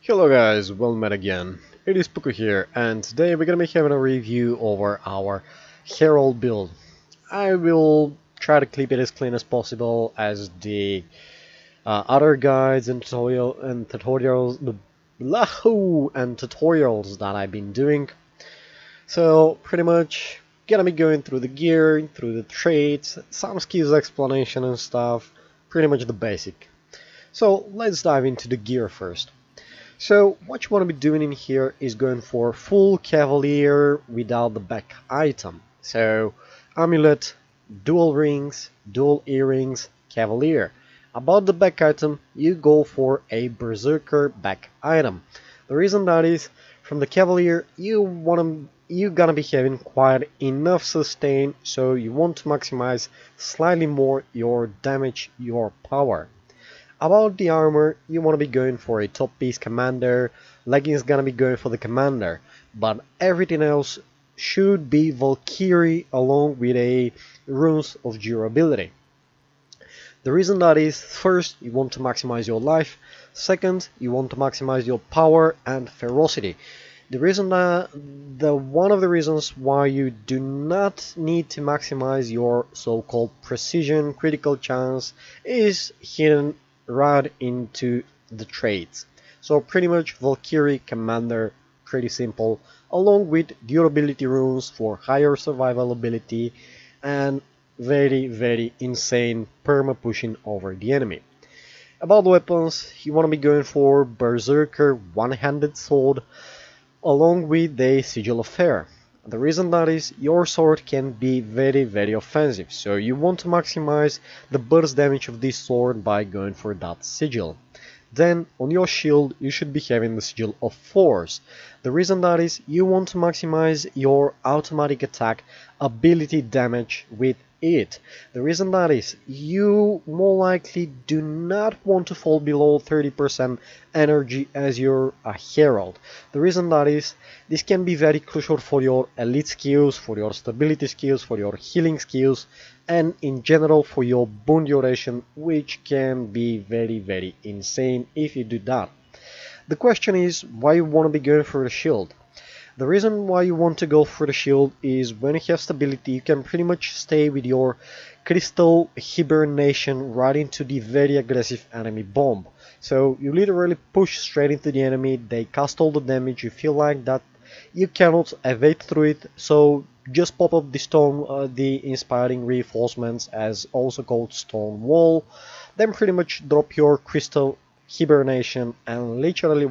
Hello guys, well met again. It is Puku here, and today we're gonna be having a review over our Herald build. I will try to keep it as clean as possible as the other guides and tutorials that I've been doing. So pretty much gonna be going through the gear, through the traits, some skills explanation and stuff, pretty much the basic. So let's dive into the gear first. So what you want to be doing in here is going for full cavalier without the back item. So amulet, dual rings, dual earrings, cavalier. About the back item, you go for a berserker back item. The reason that is, from the cavalier, you're gonna be having quite enough sustain, so you want to maximize slightly more your damage, your power. About the armor, you want to be going for a top piece commander, leggings gonna be going for the commander, but everything else should be Valkyrie along with a runes of durability. The reason that is, first, you want to maximize your life, second, you want to maximize your power and ferocity. The reason that one of the reasons why you do not need to maximize your so-called precision critical chance is hidden right into the traits. So pretty much Valkyrie Commander, pretty simple, along with durability runes for higher survival ability and very insane perma pushing over the enemy. About the weapons, you want to be going for Berserker one-handed sword along with the Sigil of Fire. The reason that is, your sword can be very offensive, so you want to maximize the burst damage of this sword by going for that sigil. Then on your shield you should be having the Sigil of Force. The reason that is, you want to maximize your automatic attack ability damage with it. The reason that is, you more likely do not want to fall below 30% energy as you're a herald. The reason that is, this can be very crucial for your elite skills, for your stability skills, for your healing skills, and in general for your boon duration, which can be very insane if you do that. The question is, why you want to be going for the shield? The reason why you want to go for the shield is when you have stability, you can pretty much stay with your crystal hibernation right into the very aggressive enemy bomb. So you literally push straight into the enemy, they cast all the damage, you feel like that you cannot evade through it, so just pop up the stone, the inspiring reinforcements, as also called stone wall, then pretty much drop your crystal hibernation and literally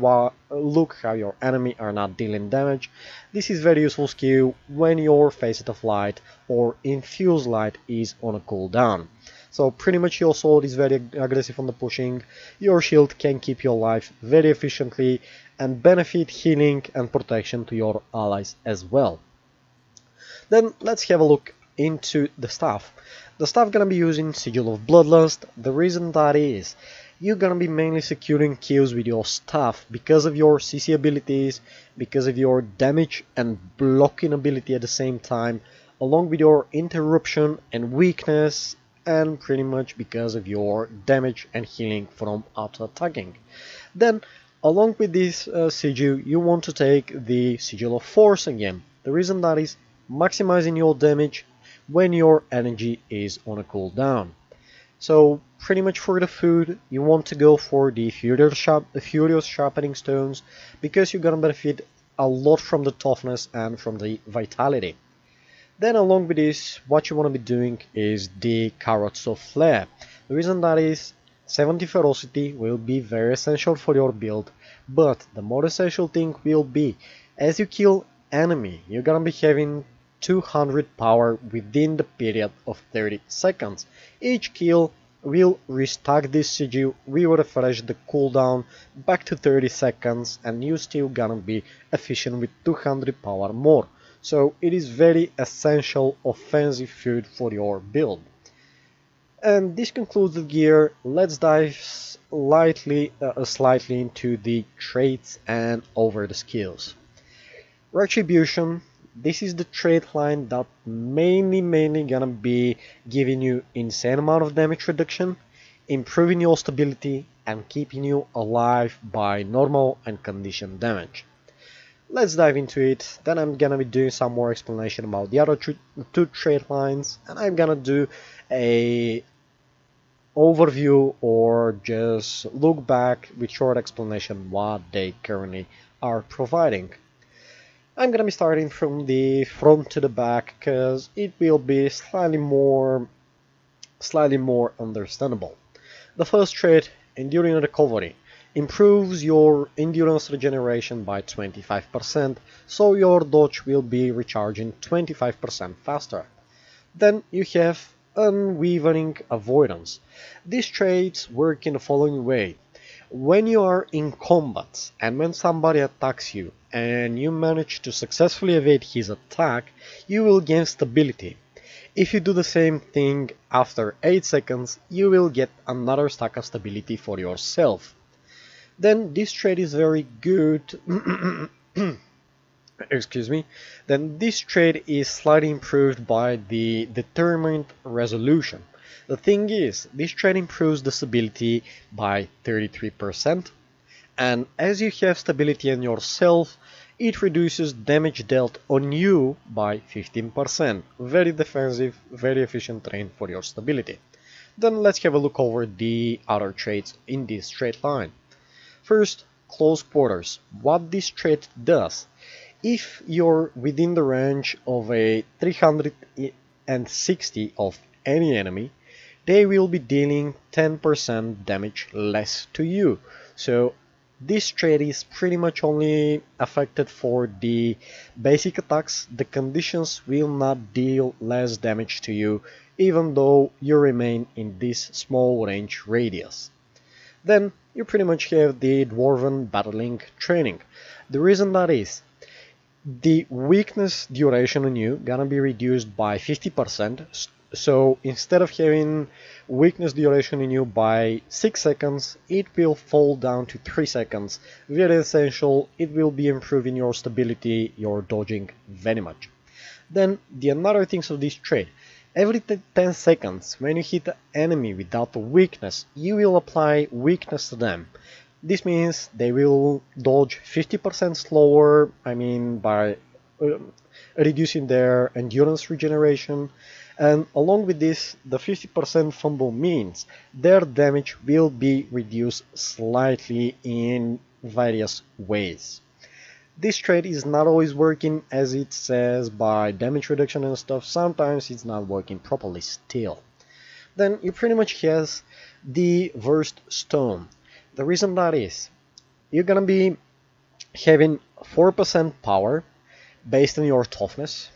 look how your enemy are not dealing damage. This is very useful skill when your Facet of Light or Infuse Light is on a cooldown. So pretty much your sword is very aggressive on the pushing, your shield can keep your life very efficiently and benefit healing and protection to your allies as well. Then let's have a look into the staff. The staff gonna be using Sigil of Bloodlust. The reason that is, you're gonna be mainly securing kills with your staff because of your CC abilities, because of your damage and blocking ability at the same time, along with your interruption and weakness, and pretty much because of your damage and healing from auto attacking. Then along with this sigil, you want to take the Sigil of Force again. The reason that is, maximizing your damage when your energy is on a cooldown. So pretty much for the food, you want to go for the Furious Sharpening Stones because you're gonna benefit a lot from the toughness and from the vitality. Then along with this, what you want to be doing is the Carrots of Flair. The reason that is, 70 ferocity will be very essential for your build, but the more essential thing will be, as you kill enemy, you're gonna be having 200 power within the period of 30 seconds. Each kill will restack this sigil, will refresh the cooldown back to 30 seconds, and you still gonna be efficient with 200 power more. So it is very essential offensive food for your build. And this concludes the gear. Let's dive slightly into the traits and over the skills. Retribution. This is the trait line that mainly gonna be giving you insane amount of damage reduction, improving your stability, and keeping you alive by normal and conditioned damage. Let's dive into it, then I'm gonna be doing some more explanation about the other two trait lines, and I'm gonna do a overview or just look back with short explanation what they currently are providing. I'm gonna be starting from the front to the back because it will be slightly more understandable. The first trait, Enduring Recovery, improves your endurance regeneration by 25%, so your dodge will be recharging 25% faster. Then you have Unwavering Avoidance. These traits work in the following way. When you are in combat and when somebody attacks you and you manage to successfully evade his attack, you will gain stability. If you do the same thing after 8 seconds, you will get another stack of stability for yourself. Then this trait is very good. Excuse me. Then this trait is slightly improved by the Determined Resolution. The thing is, this trait improves the stability by 33%, and as you have stability in yourself, it reduces damage dealt on you by 15%. Very defensive, very efficient trait for your stability. Then let's have a look over the other traits in this trait line. First, Close Quarters. What this trait does: if you're within the range of a 360 of any enemy, they will be dealing 10% damage less to you. So this trait is pretty much only affected for the basic attacks. The conditions will not deal less damage to you, even though you remain in this small range radius. Then you pretty much have the Dwarven Battling Training. The reason that is, the weakness duration on you gonna be reduced by 50%, so instead of having weakness duration in you by 6 seconds, it will fall down to 3 seconds. Very essential, it will be improving your stability, your dodging very much. Then the another things of this trait: every 10 seconds when you hit an enemy without a weakness, you will apply weakness to them. This means they will dodge 50% slower, by reducing their endurance regeneration, and along with this, the 50% fumble means their damage will be reduced slightly in various ways. This trait is not always working as it says by damage reduction and stuff, sometimes it's not working properly still. Then you pretty much has the Versed Stone. The reason that is, you're gonna be having 4% power based on your toughness,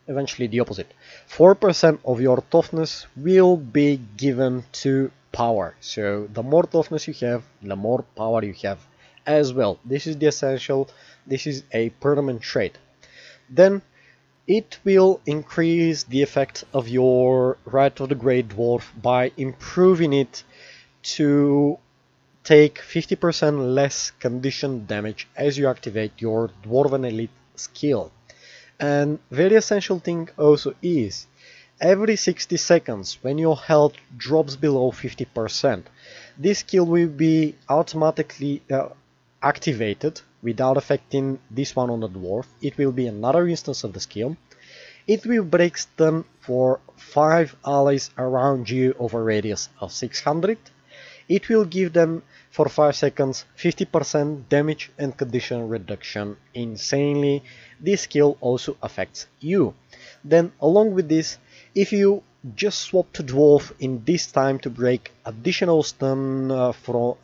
eventually the opposite. 4% of your toughness will be given to power, so the more toughness you have, the more power you have as well. This is the essential, this is a permanent trait. Then it will increase the effect of your Rite of the Great Dwarf by improving it to take 50% less conditioned damage as you activate your Dwarven Elite skill. And very essential thing also is, every 60 seconds when your health drops below 50%, this skill will be automatically activated without affecting this one on the dwarf. It will be another instance of the skill. It will break stun for 5 allies around you over a radius of 600. It will give them for 5 seconds 50% damage and condition reduction insanely. This skill also affects you. Then along with this, if you just swap to dwarf in this time to break additional stun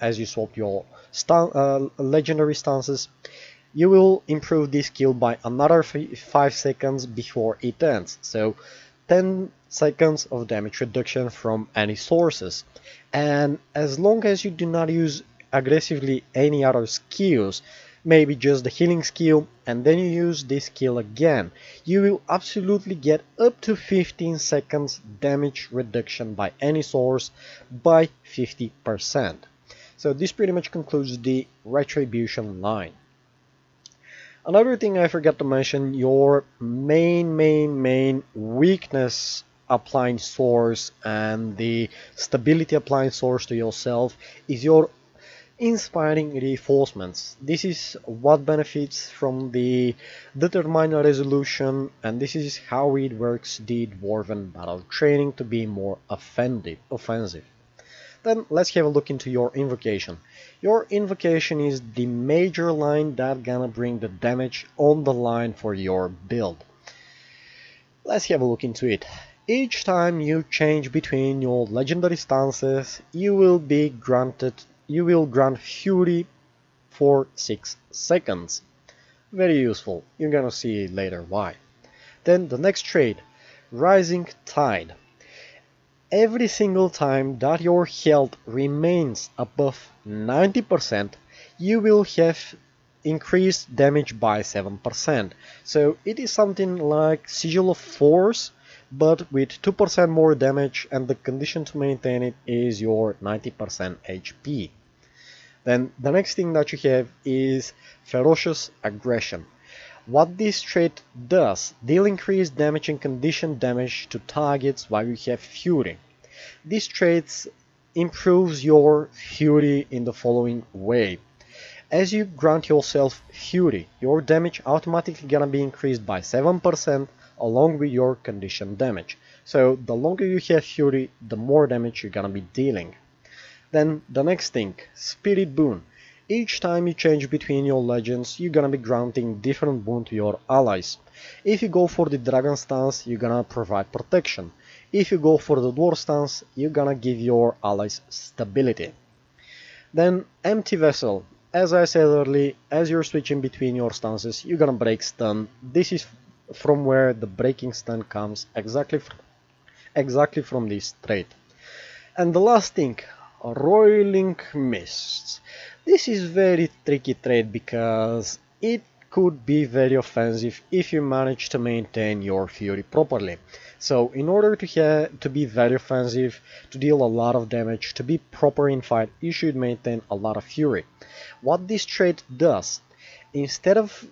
as you swap your legendary stances, you will improve this skill by another 5 seconds before it ends. So 10 seconds of damage reduction from any sources. And as long as you do not use aggressively any other skills, maybe just the healing skill, and then you use this skill again, you will absolutely get up to 15 seconds damage reduction by any source by 50%. So this pretty much concludes the Retribution line. Another thing I forgot to mention, your main weakness applying source and the stability applying source to yourself is your inspiring reinforcements. This is what benefits from the determined resolution, and this is how it works the Dwarven battle training to be more offensive. Then let's have a look into your invocation. Your invocation is the major line that gonna bring the damage on the line for your build. Let's have a look into it. Each time you change between your legendary stances, you will grant Fury for 6 seconds. Very useful, you're gonna see later why. Then the next trait, Rising Tide. Every single time that your health remains above 90%, you will have increased damage by 7%. So it is something like Sigil of Force, but with 2% more damage, and the condition to maintain it is your 90% HP. Then the next thing that you have is Ferocious Aggression. What this trait does, deal increased damage and condition damage to targets while you have Fury. This trait improves your Fury in the following way. As you grant yourself Fury, your damage automatically gonna be increased by 7% along with your condition damage. So the longer you have Fury, the more damage you're gonna be dealing. Then the next thing, Spirit Boon. Each time you change between your legends, you're gonna be granting different boon to your allies. If you go for the Dragon stance, you're gonna provide protection. If you go for the Dwarf stance, you're gonna give your allies stability. Then Empty Vessel. As I said earlier, as you're switching between your stances, you're gonna break stun. This is from where the breaking stun comes, exactly from this trait. And the last thing, Roiling Mists. This is very tricky trait because it could be very offensive if you manage to maintain your Fury properly. So in order to be very offensive, to deal a lot of damage, to be proper in fight, you should maintain a lot of Fury. What this trait does, instead of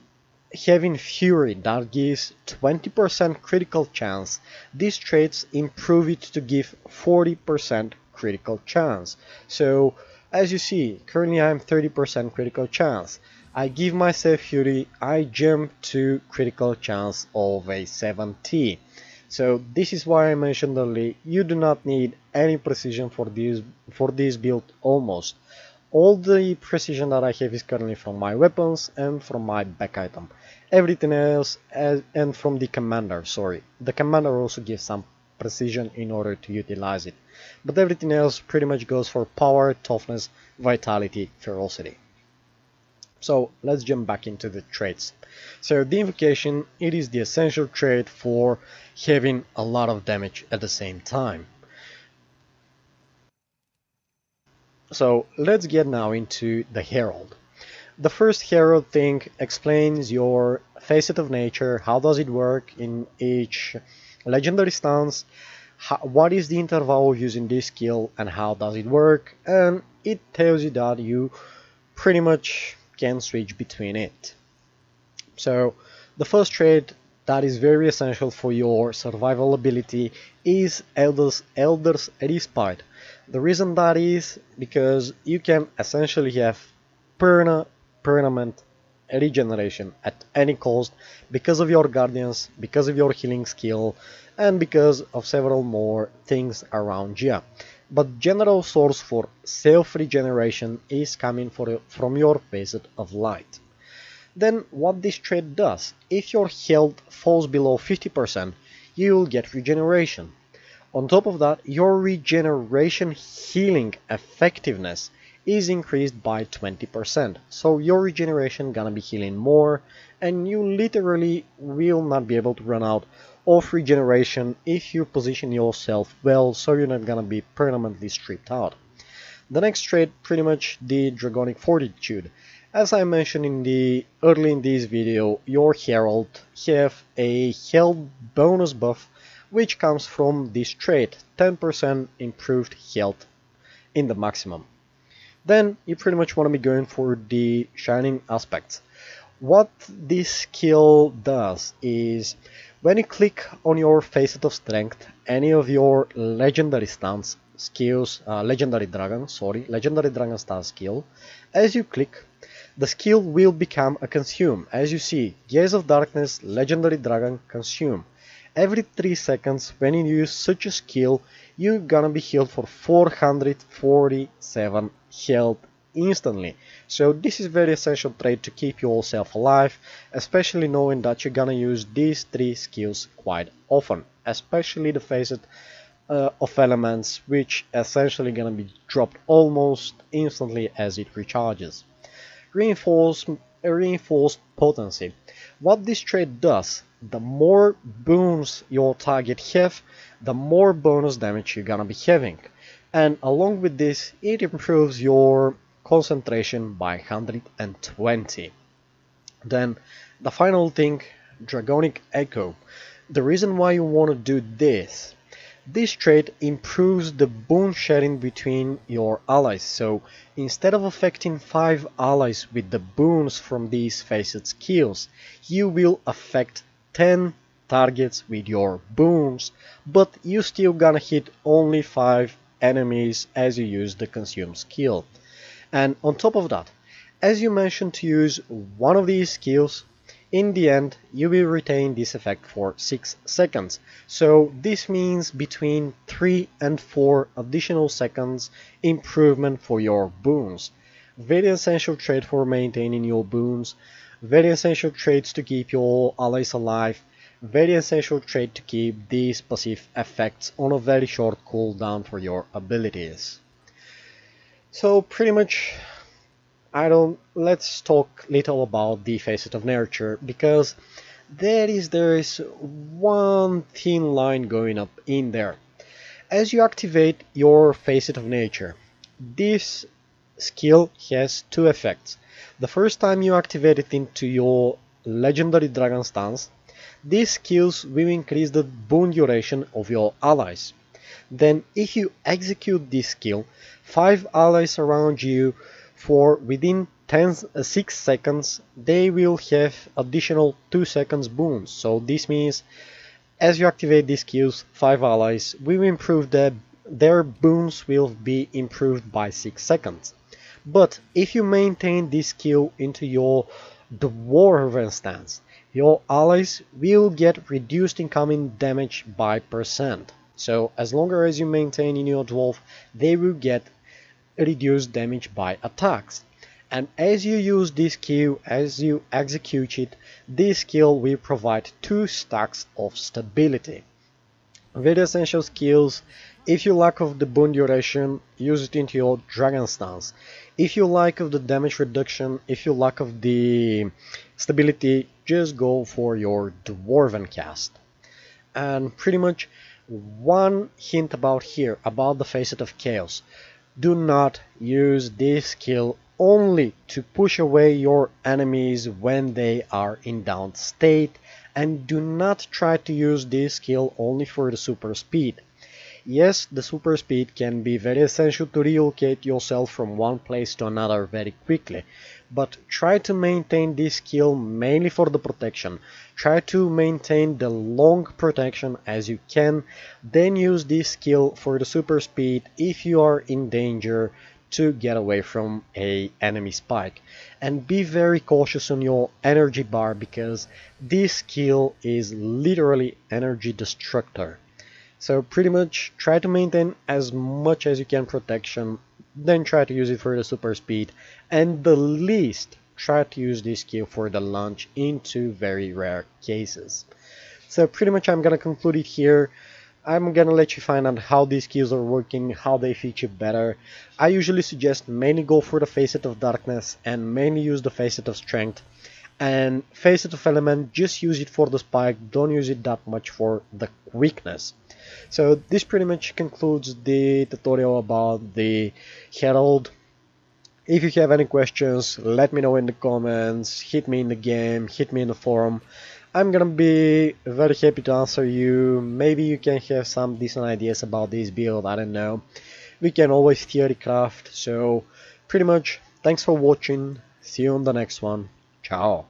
having Fury that gives 20% critical chance, these traits improve it to give 40% critical chance. So as you see, currently I'm 30% critical chance. I give myself Fury, I jump to critical chance of a 70. So this is why I mentioned earlier, you do not need any precision for this build almost. All the precision that I have is currently from my weapons and from my back item. Everything else, and from the commander, sorry. The commander also gives some precision in order to utilize it. But everything else pretty much goes for power, toughness, vitality, ferocity. So let's jump back into the traits. So the invocation, it is the essential trait for having a lot of damage at the same time. So let's get now into the Herald. The first Herald thing explains your facet of nature, how does it work in each legendary stance, what is the interval of using this skill and how does it work, and it tells you that you pretty much can switch between it. So the first trait that is very essential for your survival ability is Elder's Respite. The reason that is because you can essentially have permanent regeneration at any cost because of your guardians, because of your healing skill, and because of several more things around you. But general source for self-regeneration is coming from your facet of light. Then what this trait does, if your health falls below 50%, you will get regeneration. On top of that, your regeneration healing effectiveness is increased by 20%. So your regeneration gonna be healing more, and you literally will not be able to run out of regeneration if you position yourself well, so you're not gonna be permanently stripped out. The next trait, pretty much the Dragonic Fortitude. As I mentioned early in this video, your Herald have a health bonus buff which comes from this trait, 10% improved health in the maximum. Then you pretty much want to be going for the shining aspects. What this skill does is When you click on your Facet of Strength, any of your legendary stance skills, legendary dragon stance skill, as you click, the skill will become a consume. As you see, Gaze of Darkness, legendary dragon, consume. Every 3 seconds when you use such a skill, you're gonna be healed for 447 health instantly. So this is very essential trait to keep yourself alive, especially knowing that you're gonna use these 3 skills quite often, especially the Facet of Elements, which essentially gonna be dropped almost instantly as it recharges. Reinforced potency. What this trait does, the more boons your target have, the more bonus damage you're gonna be having. And along with this, it improves your concentration by 120. Then the final thing, Dragonic Echo. The reason why you want to do this trait improves the boon sharing between your allies, so instead of affecting 5 allies with the boons from these Facet skills, you will affect 10 targets with your boons, but you still gonna hit only 5 enemies as you use the consume skill. And on top of that, as you mentioned to use one of these skills, in the end you will retain this effect for 6 seconds. So this means between 3 and 4 additional seconds improvement for your boons. Very essential trait for maintaining your boons, very essential traits to keep your allies alive, very essential trait to keep these passive effects on a very short cooldown for your abilities. So pretty much let's talk little about the Facet of Nature, because there is one thin line going up in there. As you activate your Facet of Nature, this skill has 2 effects. The first time you activate it into your legendary dragon stance, these skills will increase the boon duration of your allies. Then if you execute this skill, 5 allies around you for within 6 seconds, they will have additional 2 seconds boons. So this means as you activate these skills, 5 allies will improve their boons will be improved by 6 seconds. But if you maintain this skill into your Dwarven stance, your allies will get reduced incoming damage by %. So as long as you maintain in your dwarf, they will get reduced damage by attacks. And as you use this skill, as you execute it, this skill will provide 2 stacks of stability. Very essential skills. If you lack of the boon duration, use it into your dragon stance. If you lack of the damage reduction, if you lack of the stability, just go for your Dwarven cast. And pretty much one hint about the Facet of Chaos. Do not use this skill only to push away your enemies when they are in down state, and do not try to use this skill only for the super speed. Yes, the super speed can be very essential to relocate yourself from one place to another very quickly, but try to maintain this skill mainly for the protection. Try to maintain the long protection as you can, then use this skill for the super speed if you are in danger to get away from a enemy spike. And be very cautious on your energy bar, because this skill is literally energy destructor. So pretty much try to maintain as much as you can protection, then try to use it for the super speed, and the least try to use this skill for the launch into very rare cases. So pretty much I'm gonna conclude it here. I'm gonna let you find out how these skills are working, how they feature better. I usually suggest mainly go for the Facet of Darkness and mainly use the Facet of Strength. And Facet of Element, just use it for the spike, don't use it that much for the quickness. So this pretty much concludes the tutorial about the Herald. If you have any questions, let me know in the comments, hit me in the game, hit me in the forum. I'm gonna be very happy to answer you. Maybe you can have some decent ideas about this build, I don't know. We can always theory craft. So pretty much, thanks for watching, see you on the next one, ciao.